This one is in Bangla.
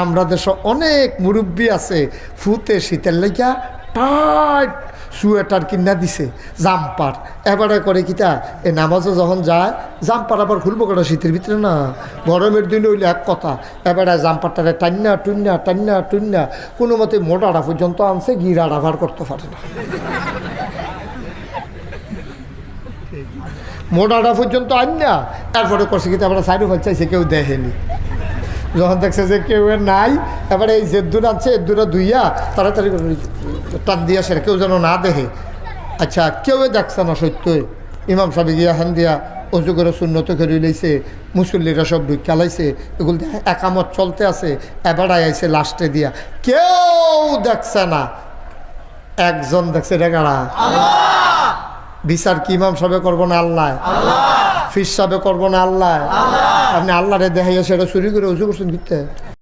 আমরা দেশে অনেক মুরব্বী আছে ফুতে শীতের লেগা টাইট সোয়েটার কিনা দিছে জাম্পার এবারে করে কিতা এই নামাজে যখন যায় জাম্পার আবার খুলবো কটা শীতের ভিতরে না গরমের দিন হইলে এক কথা এবারে জাম্পারটারে টান্না টুন্না টান্না টুন্না কোনো মতে মোটাটা পর্যন্ত আনছে গিরাটা ভার করতে পারে না মোটাটা পর্যন্ত আন না তারপরে করছে কিন্তু আমরা সাইডও ফেল চাইছে কেউ দেখেনি যখন দেখছে যে কেউ নাই এবারে এই জেদ্দুর আনছে এদ্দুরা ধুইয়া তাড়াতাড়ি টান দিয়া সেটা কেউ যেন না দেখে আচ্ছা কেউ দেখছে না সত্যই ইমাম সাহেব গিয়া হান দিয়া অজু করে শূন্যত করে লইছে মুসল্লিরা সব ঢুকিয়া লাইছে এগুলো একামত চলতে আছে এবারে আইছে লাস্টে দিয়া কেউ দেখছে না একজন দেখছে রে গাড়া বিচার কি ইমাম সাহেব করবো না আল্লাহ ফির সাহেব করবো না আল্লাহ আপনি আল্লাহরে দেখাইয়া সেটা চুরি করে উজু করছেন কিনতে